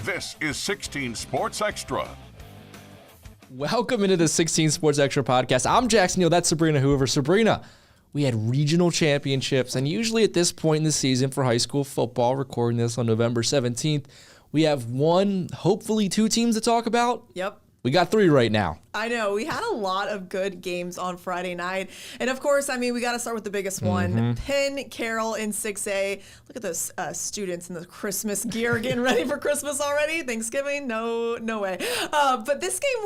This is 16 Sports Xtra. Welcome into the 16 Sports Xtra podcast. I'm Jackson Neill. That's Sabrina Hoover. Sabrina, we had regional championships, and usually at this point in the season for high school football, recording this on November 17th, we have one, hopefully two teams to talk about. Yep. We got three right now. I know. We had a lot of good games on Friday night. And of course, I mean, we got to start with the biggest one. Penn Carroll in 6A. Look at those students in the Christmas gear getting ready for Christmas already. Thanksgiving? No way. But this game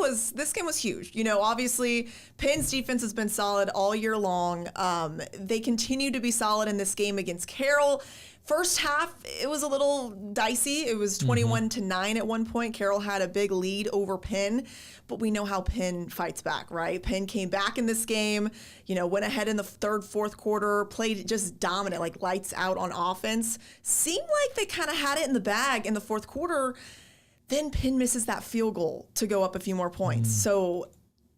was huge. You know, obviously, Penn's defense has been solid all year long. They continue to be solid in this game against Carroll. First half, it was a little dicey. It was 21-9 at one point. Carroll had a big lead over Penn, but we know how Penn fights back, right? Penn came back in this game, went ahead in the third, fourth quarter, played just dominant, like lights out on offense. Seemed like they kind of had it in the bag in the fourth quarter. Then Penn misses that field goal to go up a few more points. So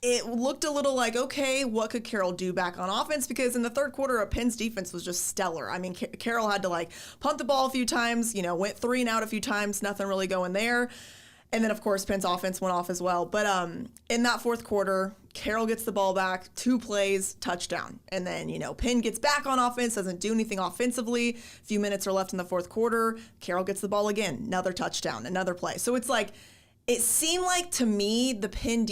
it looked a little like, okay, what could Carroll do back on offense? Because in the third quarter, Penn's defense was just stellar. I mean, Carroll had to punt the ball a few times, went 3 and out a few times, nothing really going there. And then, of course, Penn's offense went off as well. But in that fourth quarter, Carroll gets the ball back, 2 plays, touchdown. And then, Penn gets back on offense, doesn't do anything offensively. A few minutes are left in the fourth quarter. Carroll gets the ball again, another touchdown, another play. So it's like, it seemed like to me, the Penn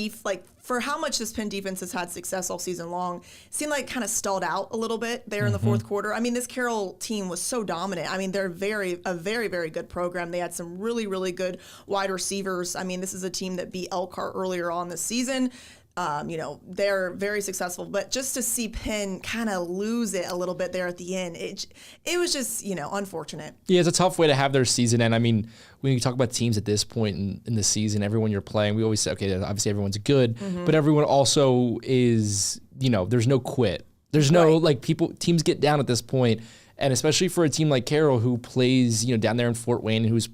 for how much this Penn defense has had success all season long, it seemed like it kind of stalled out a little bit there in the fourth quarter. I mean, this Carroll team was so dominant. I mean, they're a very, very good program. They had some really, really good wide receivers. I mean, this is a team that beat Elkhart earlier on this season. They're very successful, but just to see Penn kind of lose it a little bit there at the end, it was just, unfortunate. Yeah, it's a tough way to have their season end. I mean, when you talk about teams at this point in the season, everyone you're playing, we always say, okay, obviously everyone's good, but everyone also is, there's no quit. There's no, teams get down at this point, and especially for a team like Carroll who plays, down there in Fort Wayne, who's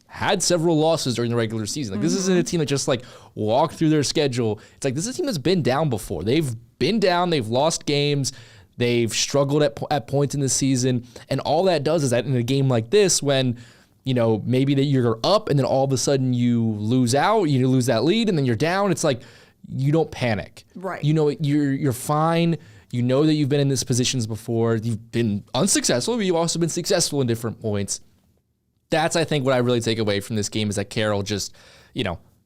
had several losses during the regular season. This isn't a team that just walked through their schedule. It's this is a team that's been down before. They've been down, they've lost games, they've struggled at points in the season. And all that does is that in a game like this, when, maybe that you're up and then all of a sudden you lose out, you lose that lead and then you're down. It's you don't panic. Right. You're fine. You know that you've been in these positions before. You've been unsuccessful, but you've also been successful in different points. That's, I think, what I really take away from this game is that Carroll just,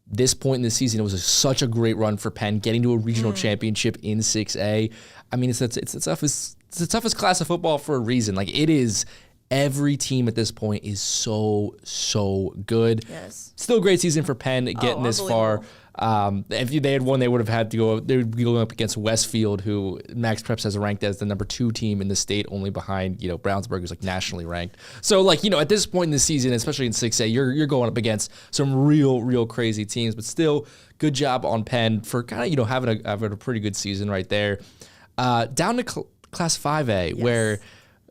this point in the season, it was such a great run for Penn, getting to a regional championship in 6A. I mean, it's the toughest class of football for a reason. It is, every team at this point is so good. Yes. Still a great season for Penn getting this far. If they had won, they would have they would be going up against Westfield, who Max Preps has ranked as the number 2 team in the state, only behind, Brownsburg, who's nationally ranked. So at this point in the season, especially in 6A, you're going up against some real crazy teams, but still good job on Penn for kind of, having a pretty good season right there. Down to Class 5A, where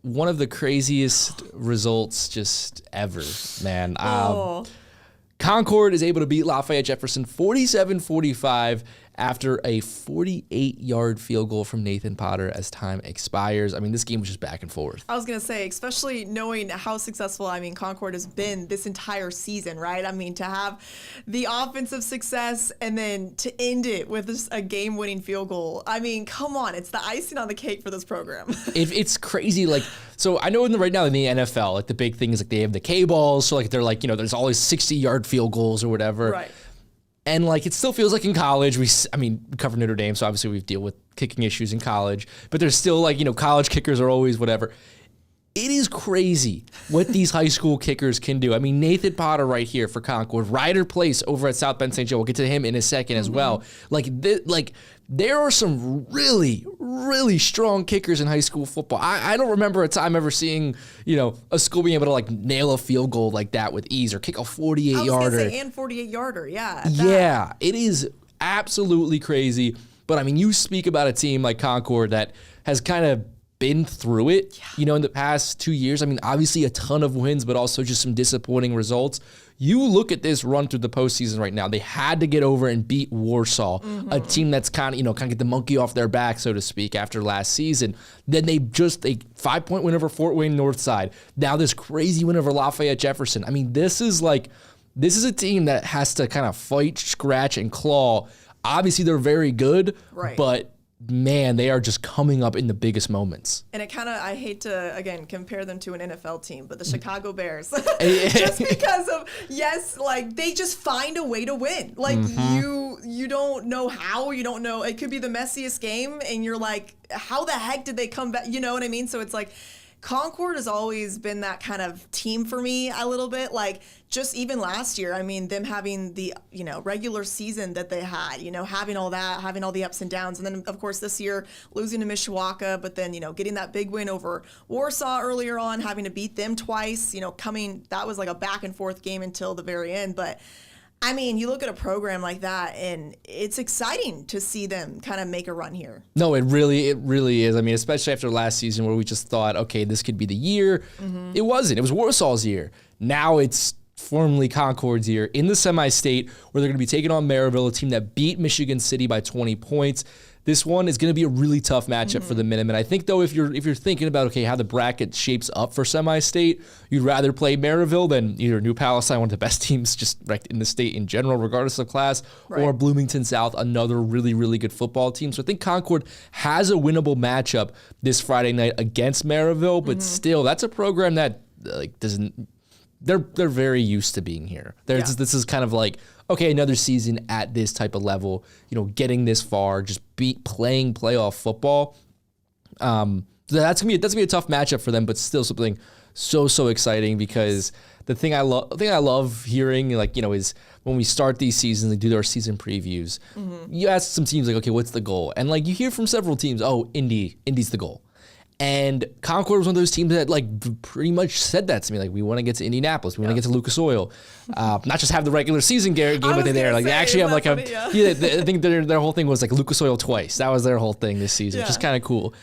one of the craziest results just ever, man. Concord is able to beat Lafayette Jefferson 47-45 after a 48-yard field goal from Nathan Potter as time expires. I mean, this game was just back and forth. I was going to say, especially knowing how successful, Concord has been this entire season, right? I mean, to have the offensive success and then to end it with a game-winning field goal. I mean, come on. It's the icing on the cake for this program. It's crazy. So I know right now in the NFL, the big thing is they have the K-balls. So they're there's always 60-yard field goals or whatever. Right. And it still feels like in college, we cover Notre Dame, so obviously we deal with kicking issues in college, but there's still college kickers are always whatever. It is crazy what these high school kickers can do. I mean, Nathan Potter right here for Concord, Ryder Place over at South Bend St. Joe. We'll get to him in a second as well. There are some really strong kickers in high school football. I don't remember a time ever seeing, a school being able to nail a field goal like that with ease or kick a 48-yarder. I was going to say, and 48-yarder, yeah. Yeah, it is absolutely crazy. But, you speak about a team like Concord that has kind of been through it, in the past 2 years. Obviously a ton of wins, but also just some disappointing results. You look at this run through the postseason right now. They had to get over and beat Warsaw, a team that's kind of get the monkey off their back, so to speak, after last season. Then they just a 5-point win over Fort Wayne Northside. Now this crazy win over Lafayette Jefferson. This is This is a team that has to kind of fight, scratch, and claw. Obviously, they're very good, but man, they are just coming up in the biggest moments. And it kind of, I hate to, again, compare them to an NFL team, but the Chicago Bears, just because of, like, they just find a way to win. Like, you don't know how, you don't know, it could be the messiest game, and you're like, how the heck did they come back? You know what I mean? So it's like, Concord has always been that kind of team for me a little bit. Like, just even last year, I mean, them having the, regular season that they had, having all that, having all the ups and downs. And then, of course, this year, losing to Mishawaka, but then, getting that big win over Warsaw earlier on, having to beat them twice, that was like a back and forth game until the very end. But I mean, you look at a program like that, and it's exciting to see them kind of make a run here. No, it really is. I mean, especially after last season where we just thought, okay, this could be the year. It wasn't. It was Warsaw's year. Now it's formerly Concord's year in the semi-state where they're going to be taking on Maryville, a team that beat Michigan City by 20 points. This one is going to be a really tough matchup for the Minutemen. I think, though, if you're thinking about, okay, how the bracket shapes up for semi-state, you'd rather play Maryville than either New Palestine, one of the best teams just right in the state in general, regardless of class, or Bloomington South, another really, really good football team. So I think Concord has a winnable matchup this Friday night against Maryville, but still, that's a program that doesn't. They're very used to being here. This is kind of like, okay, another season at this type of level, getting this far, just playing playoff football. So that's gonna be a tough matchup for them, but still something so exciting because the thing I love hearing, is when we start these seasons and do our season previews, you ask some teams okay, what's the goal? And you hear from several teams, Indy's the goal. And Concord was one of those teams that pretty much said that to me. We want to get to Indianapolis. We want to get to Lucas Oil. Not just have the regular season game, but they're there. They actually have I think their whole thing was Lucas Oil twice. That was their whole thing this season, which is kind of cool.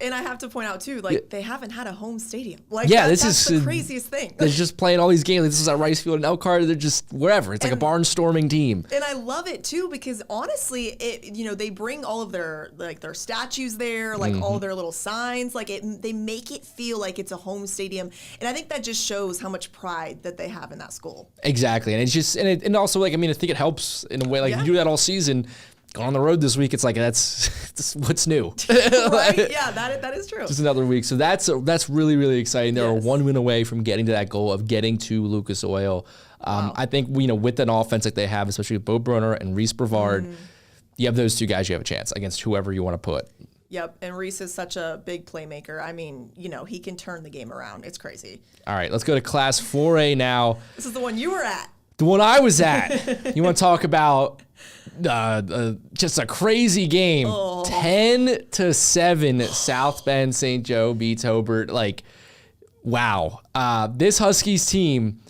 And I have to point out too, they haven't had a home stadium. This is the craziest thing. They're just playing all these games. This is at Rice Field and Elkhart. They're just wherever. It's like a barnstorming team. And I love it too because honestly, they bring all of their their statues there, all their little signs. They make it feel like it's a home stadium, and I think that just shows how much pride that they have in that school. Exactly, and it's just and also I think it helps in a way. You do that all season. Going on the road this week, it's that's what's new. Right? Yeah, that is true. Just another week, so that's really exciting. They're one win away from getting to that goal of getting to Lucas Oil. I think with an offense like they have, especially with Bo Brunner and Reese Brevard, you have those two guys. You have a chance against whoever you want to put. Yep, and Reese is such a big playmaker. I mean, he can turn the game around. It's crazy. All right, let's go to Class 4A now. This is the one you were at. The one I was at. You want to talk about just a crazy game. 10-7, South Bend St. Joe beats Hobart. Wow. This Huskies team,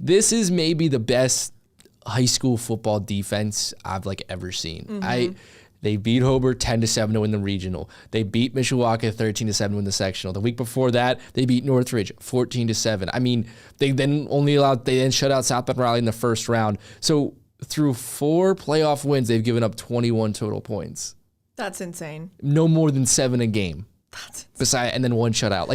this is maybe the best high school football defense I've ever seen. They beat Hobart 10-7 to win the regional. They beat Mishawaka 13-7 to win the sectional. The week before that, they beat Northridge 14-7. I mean, they then shut out South Bend Raleigh in the first round. So through 4 playoff wins, they've given up 21 total points. That's insane. No more than 7 a game. That's insane. And then 1 shutout.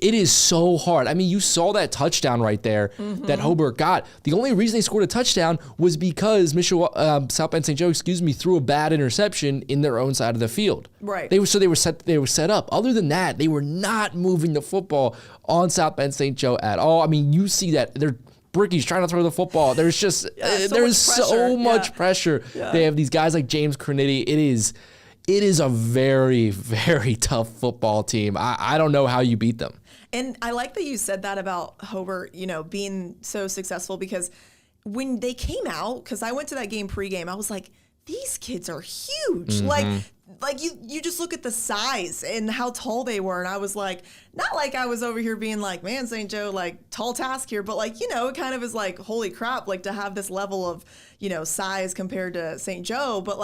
It is so hard. I mean, you saw that touchdown right there that Hobart got. The only reason they scored a touchdown was because South Bend St. Joe, threw a bad interception in their own side of the field. Right. They were set up. Other than that, they were not moving the football on South Bend St. Joe at all. I mean, you see that they're Bricky's trying to throw the football. There's just so much pressure. Yeah. They have these guys like James Cornetti. It is a very, very tough football team. I don't know how you beat them. And I like that you said that about Hobart, being so successful because when they came out, because I went to that game pregame, I was like, these kids are huge. You just look at the size and how tall they were. And I was like, not like I was over here being like, man, St. Joe, tall task here. But it kind of is holy crap, to have this level of, size compared to St. Joe. But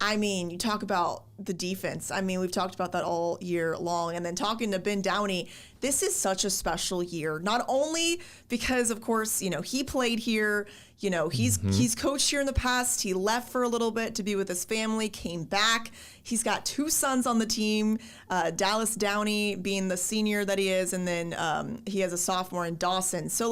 you talk about the defense. I mean, we've talked about that all year long. And then talking to Ben Downey, this is such a special year. Not only because, of course, he played here. He's coached here in the past. He left for a little bit to be with his family, came back. He's got 2 sons on the team, Dallas Downey being the senior that he is, and then he has a sophomore in Dawson. So,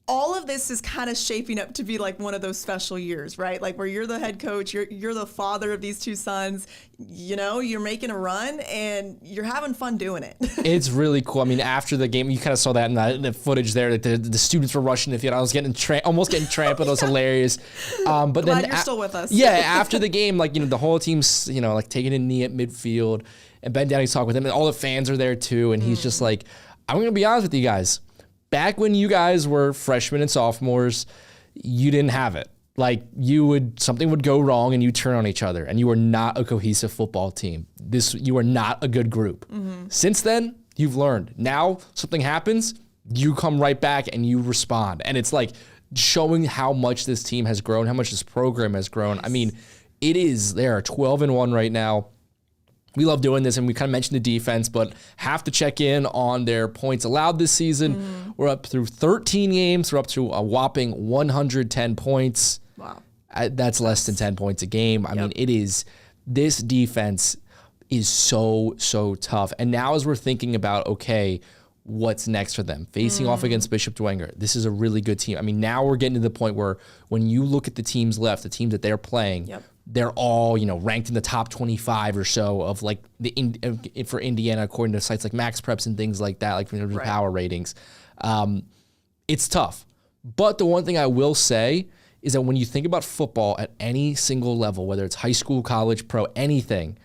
all of this is kind of shaping up to be like one of those special years, right? Like where you're the head coach, you're the father of these two sons, you're making a run and you're having fun doing it. It's really cool. I mean, after the game, you kind of saw that in the footage there, that the students were rushing the field. I was almost getting trampled. It was hilarious. But Glad then you're still with us. Yeah, after the game, the whole team's, like taking a knee at midfield, and Ben Downey's talking with him, and all the fans are there too, and he's just like, I'm going to be honest with you guys. Back when you guys were freshmen and sophomores, you didn't have it. Like something would go wrong and you turn on each other, and you were not a cohesive football team. You are not a good group. Since then, you've learned. Now something happens, you come right back and you respond. And it's like showing how much this team has grown, how much this program has grown. I mean, they are 12-1 right now. We love doing this, and we kind of mentioned the defense, but have to check in on their points allowed this season. We're up through 13 games. We're up to a whopping 110 points. Wow. That's less than 10 points a game. I mean, this defense is so, so tough. And now as we're thinking about, okay, what's next for them? Facing off against Bishop Dwenger, this is a really good team. I mean, now we're getting to the point where when you look at the teams left, the teams that they're playing, they're all, ranked in the top 25 or so of like for Indiana, according to sites like Max Preps and things like that, like power ratings. It's tough. But the one thing I will say is that when you think about football at any single level, whether it's high school, college, pro, anything,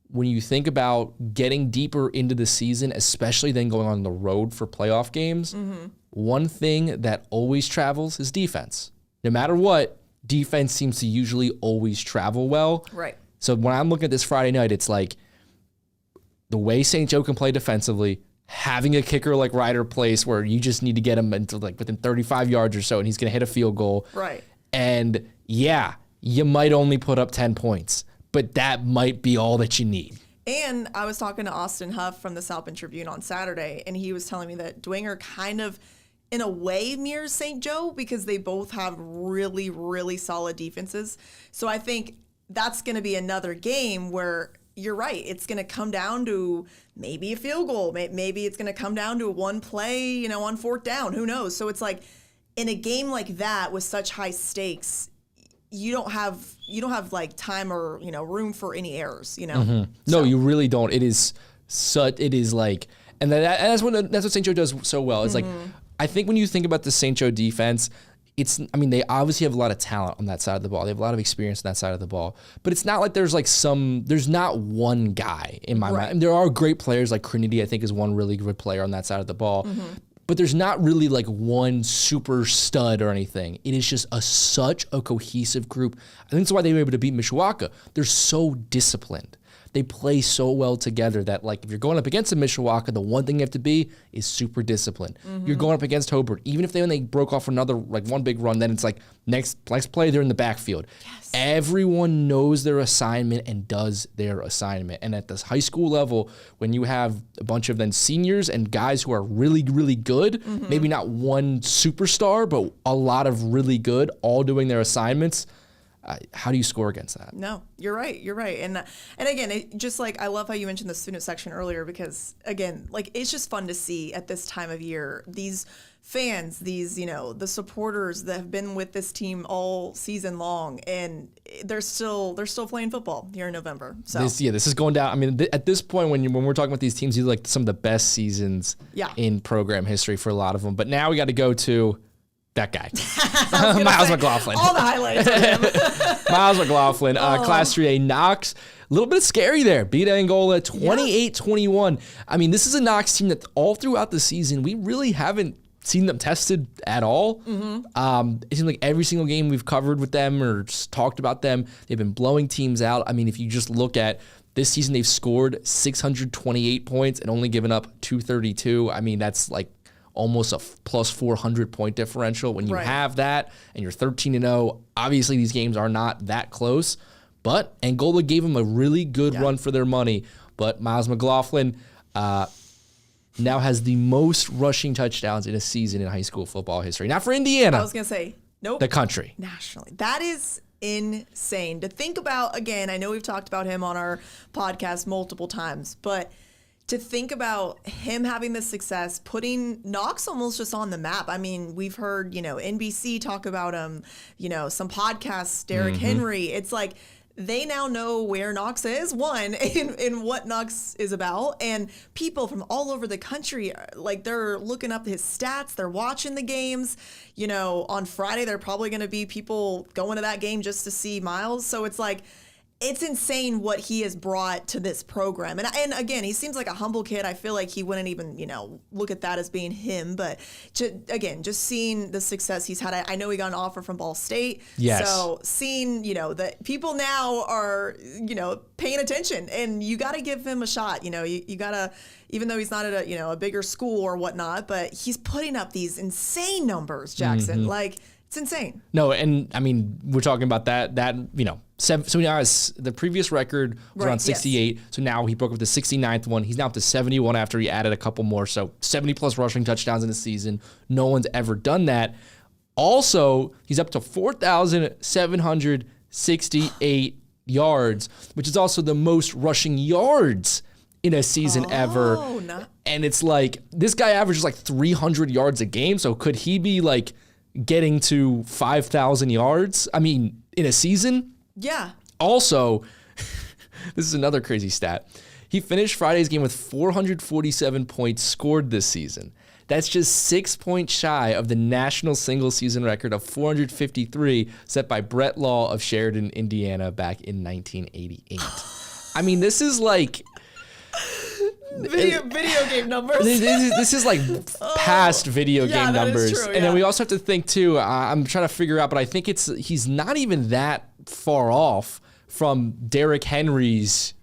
when you think about getting deeper into the season, especially then going on the road for playoff games, one thing that always travels is defense. No matter what, defense seems to usually always travel well. Right. So when I'm looking at this Friday night, it's like the way St. Joe can play defensively, having a kicker like Ryder Place where you just need to get him into like within 35 yards or so and he's going to hit a field goal. Right. And yeah, you might only put up 10 points, but that might be all that you need. And I was talking to Austin Huff from the South Bend Tribune on Saturday, and he was telling me that Dwenger kind of, in a way, mirrors St. Joe because they both have really, really solid defenses. So I think that's going to be another game where you're right. It's going to come down to maybe a field goal. Maybe it's going to come down to one play, on fourth down. Who knows? So it's like in a game like that with such high stakes, you don't have like time or room for any errors. No, you really don't. It is like, and that's what St. Joe does so well. It's like, I think when you think about the St. Joe defense, they obviously have a lot of talent on that side of the ball. They have a lot of experience on that side of the ball. But it's not like there's not one guy in my mind. And there are great players like Trinity, I think, is one really good player on that side of the ball. But there's not really like one super stud or anything. It is just such a cohesive group. I think that's why they were able to beat Mishawaka. They're so disciplined. They play so well together that, like, if you're going up against a Mishawaka, the one thing you have to be is super disciplined. You're going up against Hobart. Even if they broke off another, like, one big run, then it's like, next play, they're in the backfield. Yes. Everyone knows their assignment and does their assignment. And at this high school level, when you have a bunch of then seniors and guys who are really, really good, maybe not one superstar, but a lot of really good, all doing their assignments, how do you score against that? No, you're right. And again, it just like, I love how you mentioned the student section earlier because again, like it's just fun to see at this time of year, these fans, these, the supporters that have been with this team all season long and they're still playing football here in November. So this is going down. I mean, at this point, when we're talking about these teams, these are like some of the best seasons in program history for a lot of them. But now we got to go to that guy, Miles McLaughlin. All the highlights of him. Miles McLaughlin, Class 3A Knox. A little bit scary there. Beat Angola 28-21. I mean, this is a Knox team that all throughout the season, we really haven't seen them tested at all. It seems like every single game we've covered with them or just talked about them, they've been blowing teams out. I mean, if you just look at this season, they've scored 628 points and only given up 232. I mean, that's like almost a plus 400 point differential. When you have that and you're 13-0, obviously these games are not that close, but Angola gave them a really good run for their money. But Miles McLaughlin now has the most rushing touchdowns in a season in high school football history. Not for Indiana. I was going to say, nope. The country. Nationally. That is insane to think about. Again, I know we've talked about him on our podcast multiple times, but to think about him having this success, putting Knox almost just on the map. I mean, we've heard, NBC talk about him, some podcasts, Derrick Henry. It's like they now know where Knox is, and what Knox is about. And people from all over the country, like, they're looking up his stats. They're watching the games. On Friday, there are probably going to be people going to that game just to see Miles. So it's like, it's insane what he has brought to this program. And again, he seems like a humble kid. I feel like he wouldn't even, look at that as being him. But just seeing the success he's had. I know he got an offer from Ball State. Yes. So seeing, that people now are, paying attention, and you got to give him a shot. You got to, even though he's not at a bigger school or whatnot, but he's putting up these insane numbers, Jackson. Like, it's insane. No, and I mean, we're talking about that, so now the previous record was around 68. Yes. So now he broke up the 69th one. He's now up to 71 after he added a couple more. So 70 plus rushing touchdowns in the season. No one's ever done that. Also, he's up to 4,768 yards, which is also the most rushing yards in a season ever. And it's like, this guy averages like 300 yards a game. So could he be like getting to 5,000 yards? I mean, in a season? Yeah. Also, this is another crazy stat. He finished Friday's game with 447 points scored this season. That's just 6 points shy of the national single season record of 453 set by Brett Law of Sheridan, Indiana back in 1988. I mean, this is like video game numbers. This is like past video game numbers. True, and then we also have to think too, I'm trying to figure out, but I think he's not even that far off from Derrick Henry's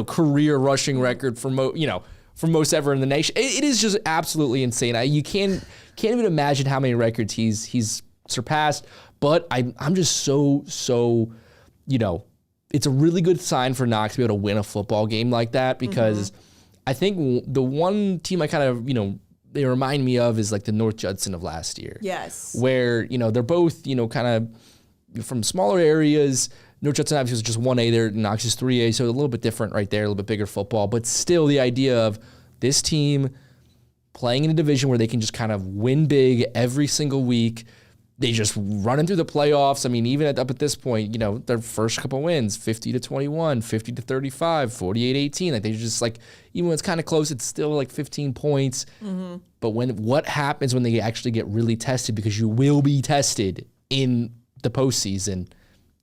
career rushing record for most ever in the nation. It is just absolutely insane. You can't even imagine how many records he's surpassed. But I'm just so it's a really good sign for Knox to be able to win a football game like that, because I think the one team I kind of they remind me of is like the North Judson of last year. Yes. Where they're both kind of from smaller areas. North Judson obviously was just 1A there, Knox is 3A, so a little bit different right there, a little bit bigger football, but still the idea of this team playing in a division where they can just kind of win big every single week. They just running through the playoffs. I mean, even up at this point, their first couple wins, 50-21, 50-35, 48-18. Like, they just even when it's kind of close, it's still like 15 points. But what happens when they actually get really tested, because you will be tested in the postseason.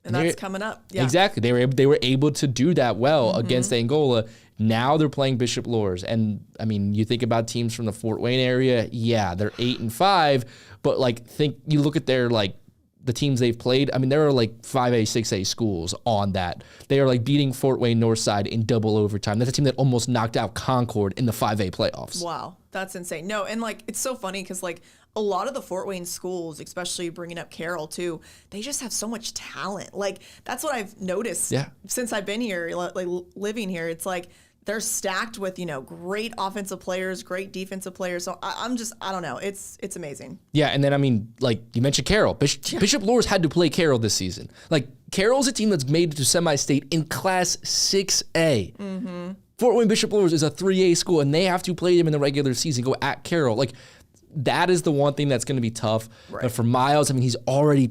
And that's coming up. Yeah. Exactly. They were able to do that well against Angola. Now they're playing Bishop Luers. And I mean, you think about teams from the Fort Wayne area, yeah, they're 8-5, but you look at their the teams they've played. I mean, there are 5A, 6A schools on that. They are beating Fort Wayne Northside in double overtime. That's a team that almost knocked out Concord in the 5A playoffs. Wow, that's insane. No, and it's so funny because a lot of the Fort Wayne schools, especially bringing up Carroll too, they just have so much talent. That's what I've noticed since I've been here, living here. It's they're stacked with, great offensive players, great defensive players. So I don't know. It's amazing. Yeah, and then, I mean, you mentioned Carroll. Bishop Luers had to play Carroll this season. Carroll's a team that's made it to semi-state in Class 6A. Fort Wayne Bishop Luers is a 3A school, and they have to play them in the regular season, go at Carroll. That is the one thing that's going to be tough. Right. But for Miles, I mean, he's already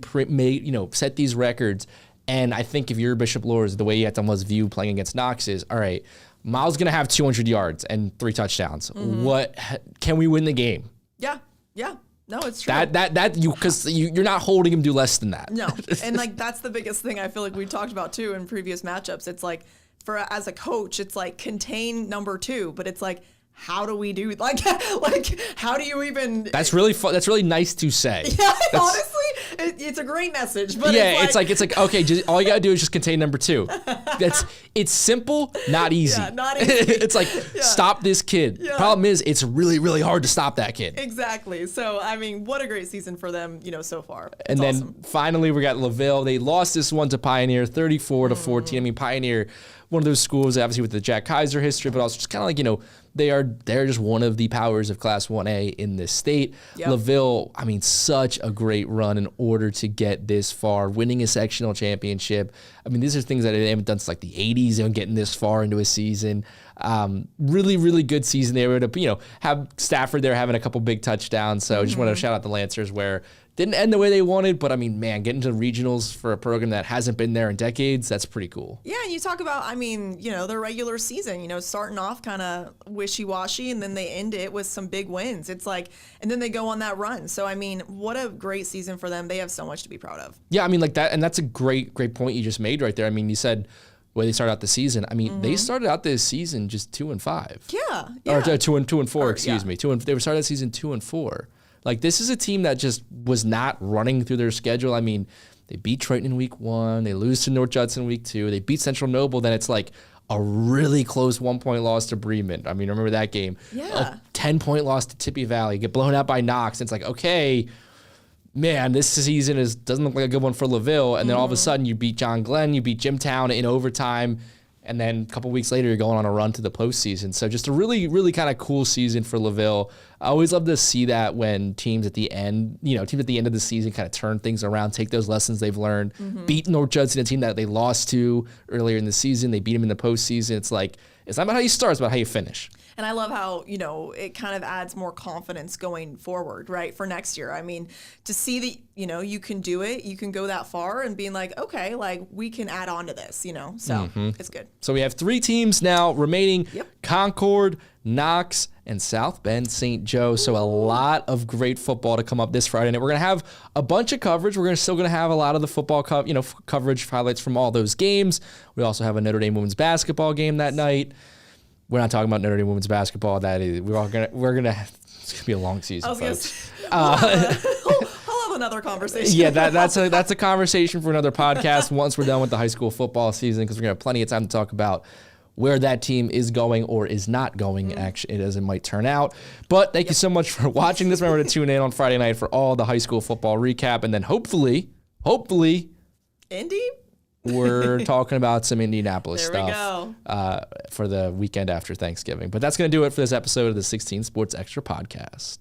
set these records. And I think if you're Bishop Luers, the way you have to almost view playing against Knox is, all right, Miles is going to have 200 yards and 3 touchdowns. What can we win the game? Yeah. No, it's true. Because you're not holding him to less than that. No, and that's the biggest thing I feel like we talked about too in previous matchups. It's as a coach, it's contain number 2, but it's how do we do how do you even? That's really fun. That's really nice to say. Yeah, honestly, it's a great message. But it's okay. All you gotta do is just contain number 2. It's simple, not easy. Yeah, not easy. It's stop this kid. Yeah. Problem is, it's really, really hard to stop that kid. Exactly. So I mean, what a great season for them, so far. And then finally, we got LaVille. They lost this one to Pioneer, 34-14. I mean, Pioneer, one of those schools, obviously with the Jack Kaiser history, but also just kind of they're just one of the powers of Class 1A in this state. Yep. LaVille, I mean, such a great run in order to get this far, winning a sectional championship. I mean, these are things that they haven't done since the 80s and getting this far into a season. Really, really good season. They were able to, have Stafford there having a couple big touchdowns. So I just want to shout out the Lancers where didn't end the way they wanted, but I mean, man, getting to regionals for a program that hasn't been there in decades, that's pretty cool. Yeah, and you talk about, their regular season, starting off kind of wishy-washy, and then they end it with some big wins. It's like, and then they go on that run. So, I mean, what a great season for them. They have so much to be proud of. Yeah, I mean, like that, and that's a great point you just made right there. I mean, you said where they started out the season. I mean, they started out this season just 2-5. Yeah. Or 2-4, excuse me. They were started season 2-4. Like, this is a team that just was not running through their schedule. I mean, they beat Triton in week 1. They lose to North Judson in week 2. They beat Central Noble. Then it's like a really close 1-point loss to Bremen. I mean, remember that game? Yeah. A 10-point loss to Tippy Valley. Get blown out by Knox. And it's like, okay, man, this season doesn't look like a good one for LaVille. And then all of a sudden you beat John Glenn. You beat Jimtown in overtime. And then a couple weeks later, you're going on a run to the postseason. So just a really, really kind of cool season for LaVille. I always love to see that when teams at the end of the season kind of turn things around, take those lessons they've learned, beat North Judson, a team that they lost to earlier in the season. They beat them in the postseason. It's like, it's not about how you start, it's about how you finish. And I love how, it kind of adds more confidence going forward, right, for next year. I mean, to see that, you can do it, you can go that far and being like, okay, like we can add on to this, so it's good. So we have 3 teams now remaining, Concord, Knox, and South Bend St. Joe. So a lot of great football to come up this Friday night. We're going to have a bunch of coverage. We're still going to have a lot of the football coverage highlights from all those games. We also have a Notre Dame women's basketball game that night. We're not talking about Notre Dame women's basketball. That is, it's gonna be a long season, folks. I'll have another conversation. Yeah, that's a conversation for another podcast once we're done with the high school football season, because we're gonna have plenty of time to talk about where that team is going or is not going, actually, as it might turn out. But thank you so much for watching this. Remember to tune in on Friday night for all the high school football recap, and then hopefully, Indy. we're talking about some Indianapolis There we stuff go. For the weekend after Thanksgiving. But that's going to do it for this episode of the 16 Sports Extra podcast.